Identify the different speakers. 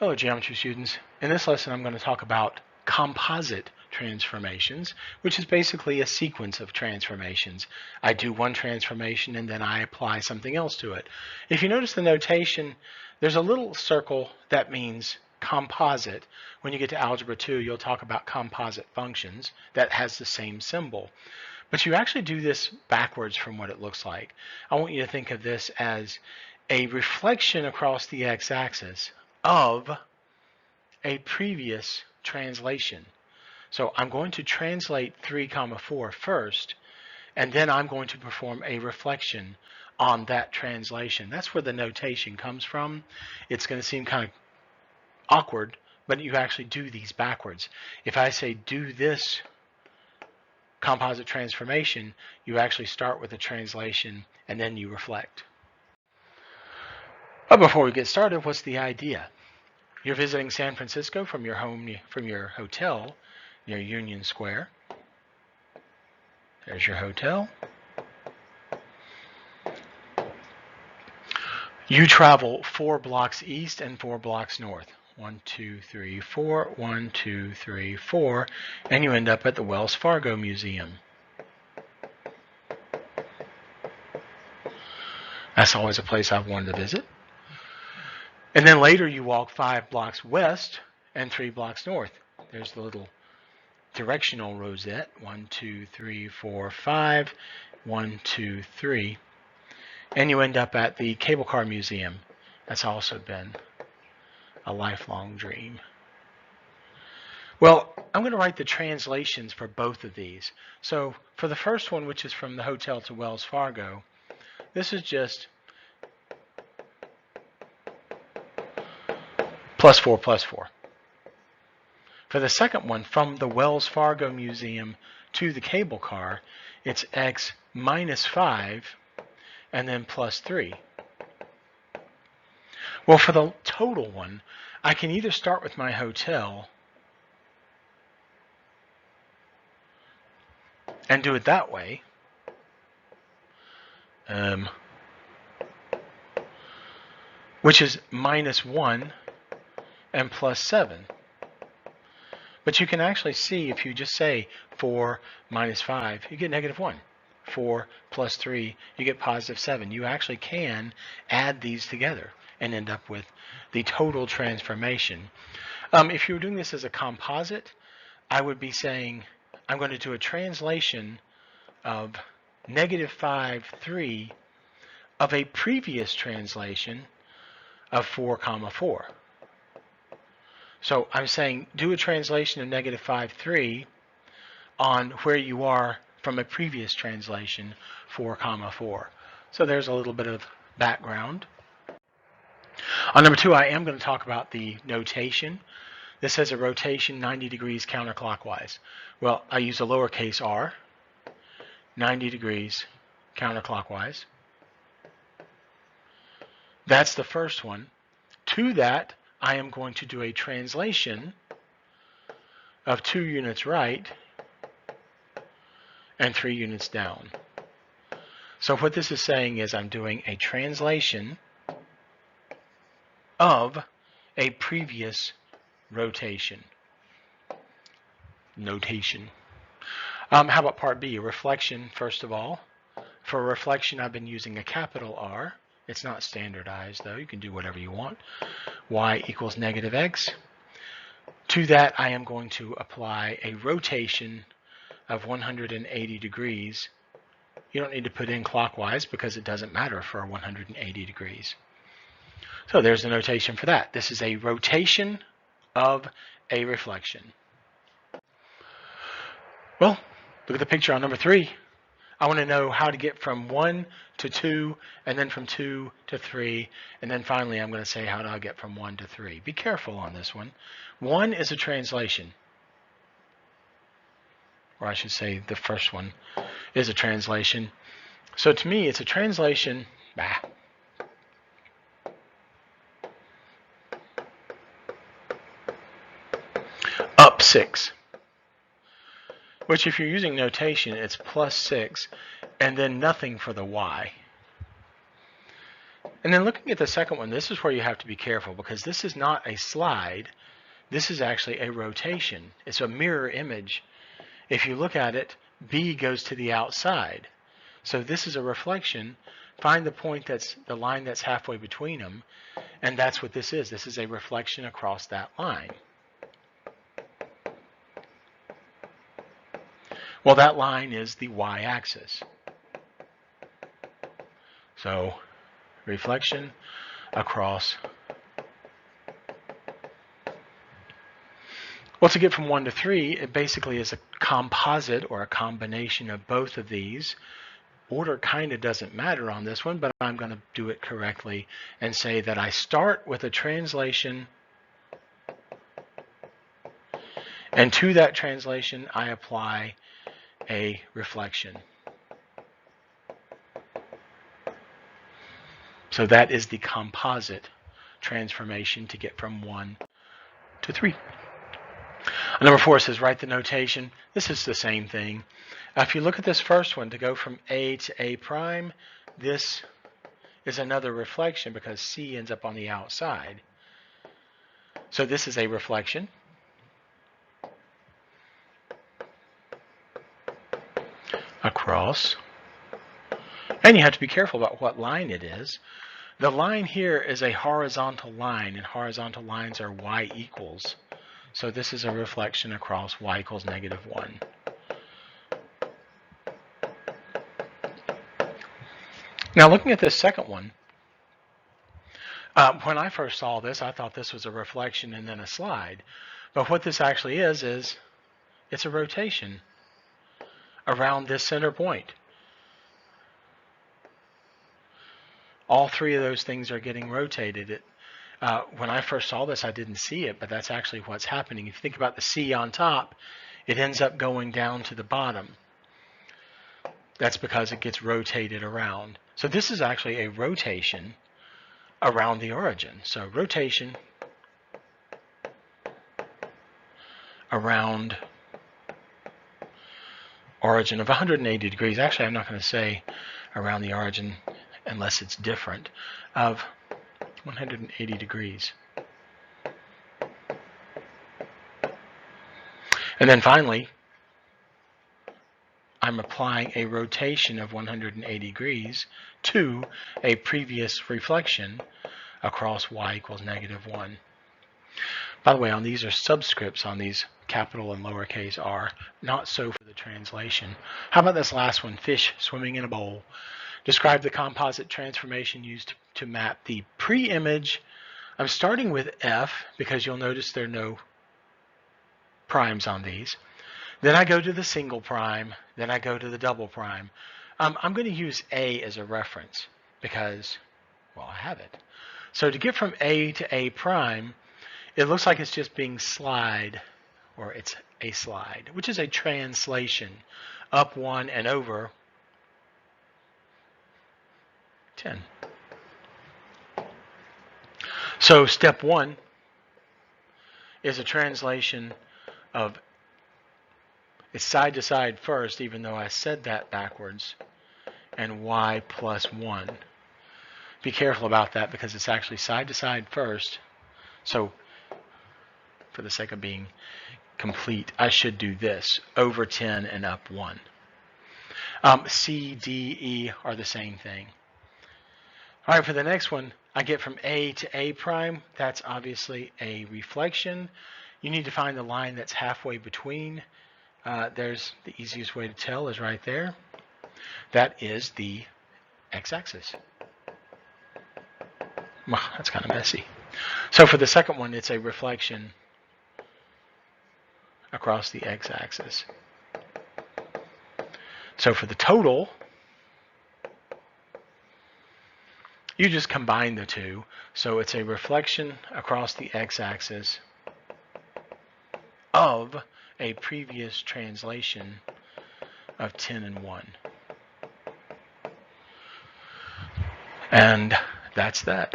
Speaker 1: Hello geometry students. In this lesson I'm going to talk about composite transformations, which is basically a sequence of transformations. I do one transformation and then I apply something else to it. If you notice the notation, there's a little circle that means composite. When you get to Algebra 2, you'll talk about composite functions that has the same symbol. But you actually do this backwards from what it looks like. I want you to think of this as a reflection across the x-axis of a previous translation. So I'm going to translate 3, 4 first, and then I'm going to perform a reflection on that translation. That's where the notation comes from. It's going to seem kind of awkward, but you actually do these backwards. If I say do this composite transformation, you actually start with a translation and then you reflect. But before we get started, what's the idea? You're visiting San Francisco from your hotel near Union Square. There's your hotel. You travel 4 blocks east and 4 blocks north. 1, 2, 3, 4, 1, 2, 3, 4, and you end up at the Wells Fargo Museum. That's always a place I've wanted to visit. And then later you walk 5 blocks west and 3 blocks north. There's the little directional rosette. 1, 2, 3, 4, 5. 1, 2, 3. And you end up at the Cable Car Museum. That's also been a lifelong dream. Well, I'm going to write the translations for both of these. So for the first one, which is from the hotel to Wells Fargo, this is just +4 +4. For the second one, from the Wells Fargo Museum to the cable car, it's x -5 and then +3. Well, for the total one, I can either start with my hotel and do it that way, which is -1 and +7. But you can actually see, if you just say 4 -5, you get -1. 4 + 3, you get +7. You actually can add these together and end up with the total transformation. If you were doing this as a composite, I would be saying I'm going to do a translation of -5, 3 of a previous translation of 4, 4. So I'm saying do a translation of -5, 3 on where you are from a previous translation, 4, 4. So there's a little bit of background. On number 2, I am going to talk about the notation. This has a rotation 90 degrees counterclockwise. Well, I use a lowercase r, 90 degrees counterclockwise. That's the first one. To that, I am going to do a translation of 2 units right and 3 units down. So what this is saying is I'm doing a translation of a previous rotation. Notation. How about part B? A reflection, first of all. For a reflection, I've been using a capital R. It's not standardized, though. You can do whatever you want. Y = -x. To that, I am going to apply a rotation of 180 degrees. You don't need to put in clockwise because it doesn't matter for 180 degrees. So there's the notation for that. This is a rotation of a reflection. Well, look at the picture on number 3. I want to know how to get from 1 to 2, and then from 2 to 3, and then finally I'm going to say how do I get from 1 to 3. Be careful on this one. 1 is a translation, or I should say the first one is a translation. So to me, it's a translation up 6. Which, if you're using notation, it's +6 and then nothing for the y. And then looking at the second one, this is where you have to be careful because this is not a slide. This is actually a rotation. It's a mirror image. If you look at it, B goes to the outside. So this is a reflection. Find the point that's the line that's halfway between them, and that's what this is. This is a reflection across that line. Well, that line is the y-axis. So reflection across. Well, to get from 1 to 3, it basically is a composite or a combination of both of these. Order kind of doesn't matter on this one, but I'm going to do it correctly and say that I start with a translation, and to that translation I apply a reflection. So that is the composite transformation to get from 1 to 3. Number 4 says write the notation. This is the same thing. If you look at this first one, to go from A to A prime, this is another reflection because C ends up on the outside. So this is a reflection. Across. And you have to be careful about what line it is. The line here is a horizontal line, and horizontal lines are y equals. So this is a reflection across y equals -1. Now looking at this second one, when I first saw this, I thought this was a reflection and then a slide. But what this actually is it's a rotation around this center point. All three of those things are getting rotated. When I first saw this, I didn't see it, but that's actually what's happening. If you think about the C on top, it ends up going down to the bottom. That's because it gets rotated around. So this is actually a rotation around the origin. So rotation around origin of 180 degrees. Actually, I'm not going to say around the origin unless it's different, of 180 degrees. And then finally, I'm applying a rotation of 180 degrees to a previous reflection across y equals -1. By the way, on these are subscripts on these capital and lowercase r, not so for the translation. How about this last one, fish swimming in a bowl? Describe the composite transformation used to map the pre-image. I'm starting with F because you'll notice there are no primes on these. Then I go to the single prime, then I go to the double prime. I'm going to use A as a reference because, well, I have it. So to get from A to A prime, it looks like it's just being slide, or it's a slide, which is a translation, up 1 and over 10. So step 1 is a translation of, it's side to side first, even though I said that backwards, and y plus 1. Be careful about that because it's actually side to side first. So for the sake of being complete, I should do this, over 10 and up 1. C, D, E are the same thing. All right, for the next one, I get from A to A prime. That's obviously a reflection. You need to find the line that's halfway between. There's the easiest way to tell is right there. That is the x-axis. Well, that's kind of messy. So for the second one, it's a reflection across the x-axis. So for the total, you just combine the two. So it's a reflection across the x-axis of a previous translation of 10 and 1. And that's that.